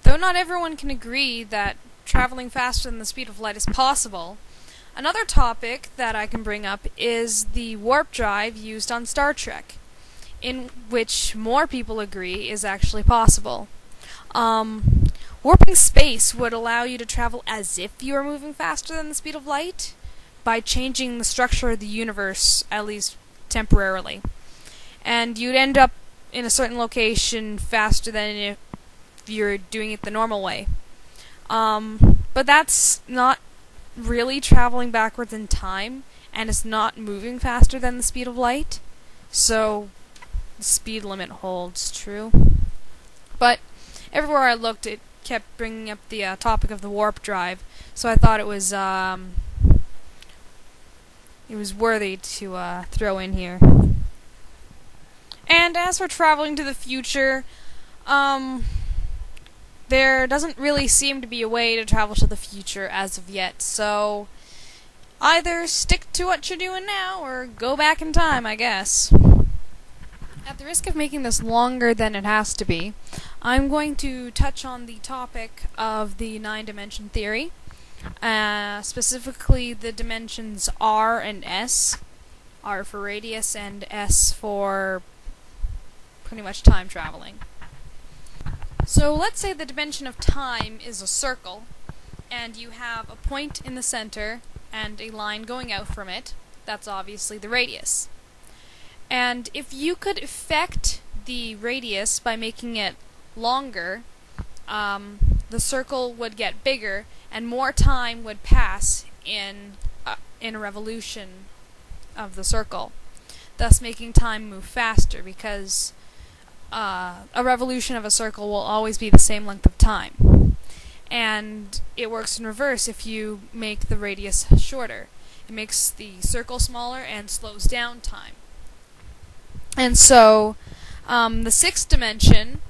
Though not everyone can agree that traveling faster than the speed of light is possible, another topic that I can bring up is the warp drive used on Star Trek, in which more people agree is actually possible. Warping space would allow you to travel as if you were moving faster than the speed of light by changing the structure of the universe, at least temporarily. And you'd end up in a certain location faster than if you're doing it the normal way. But that's not really traveling backwards in time, and it's not moving faster than the speed of light, so the speed limit holds true. But everywhere I looked, it kept bringing up the topic of the warp drive, so I thought it was worthy to throw in here. And as for traveling to the future, there doesn't really seem to be a way to travel to the future as of yet, so either stick to what you're doing now or go back in time, I guess. At the risk of making this longer than it has to be, I'm going to touch on the topic of the 9-dimension theory, specifically the dimensions R and S. R for radius and S for pretty much time traveling. So let's say the dimension of time is a circle, and you have a point in the center and a line going out from it. That's obviously the radius. And if you could affect the radius by making it longer, the circle would get bigger and more time would pass in a revolution of the circle, thus making time move faster, because a revolution of a circle will always be the same length of time. And it works in reverse if you make the radius shorter. It makes the circle smaller and slows down time. And so, the 6th dimension,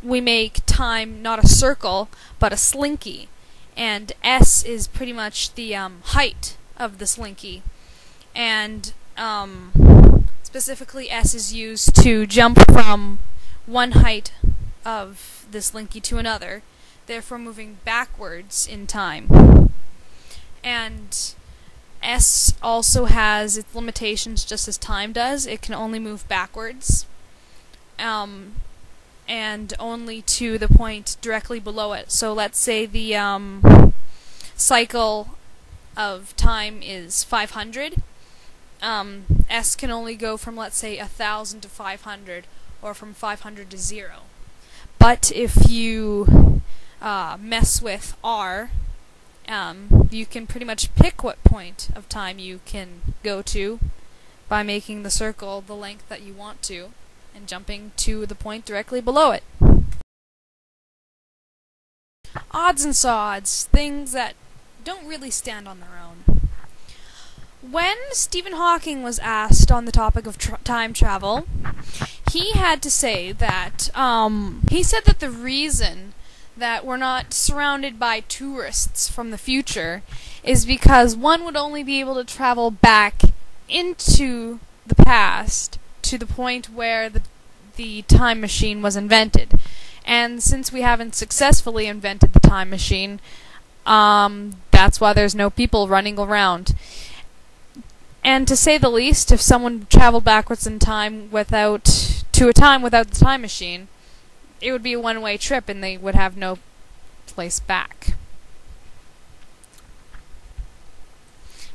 we make time not a circle, but a slinky. And S is pretty much the height of the slinky. And specifically, S is used to jump from one height of the slinky to another, therefore moving backwards in time. And S also has its limitations just as time does. It can only move backwards, and only to the point directly below it. So let's say the cycle of time is 500. S can only go from, let's say, 1,000 to 500, or from 500 to 0. But if you mess with R, you can pretty much pick what point of time you can go to by making the circle the length that you want to, and jumping to the point directly below it. Odds and sods, things that don't really stand on their own. When Stephen Hawking was asked on the topic of time travel, he had to say that, he said that the reason that we're not surrounded by tourists from the future is because one would only be able to travel back into the past to the point where the time machine was invented. And since we haven't successfully invented the time machine, that's why there's no people running around. And to say the least, if someone traveled backwards in time to a time without the time machine, it would be a one-way trip and they would have no place back.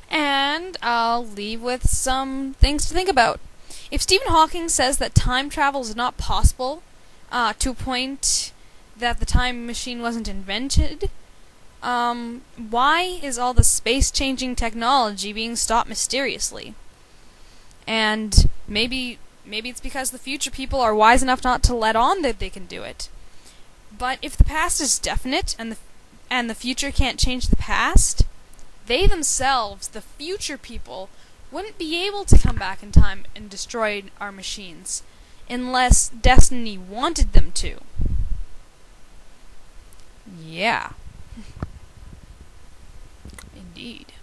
And I'll leave with some things to think about. If Stephen Hawking says that time travel is not possible to a point that the time machine wasn't invented, why is all the space-changing technology being stopped mysteriously? And maybe it's because the future people are wise enough not to let on that they can do it. But if the past is definite and the future can't change the past, they themselves, the future people, wouldn't be able to come back in time and destroy our machines unless destiny wanted them to. Yeah. Indeed.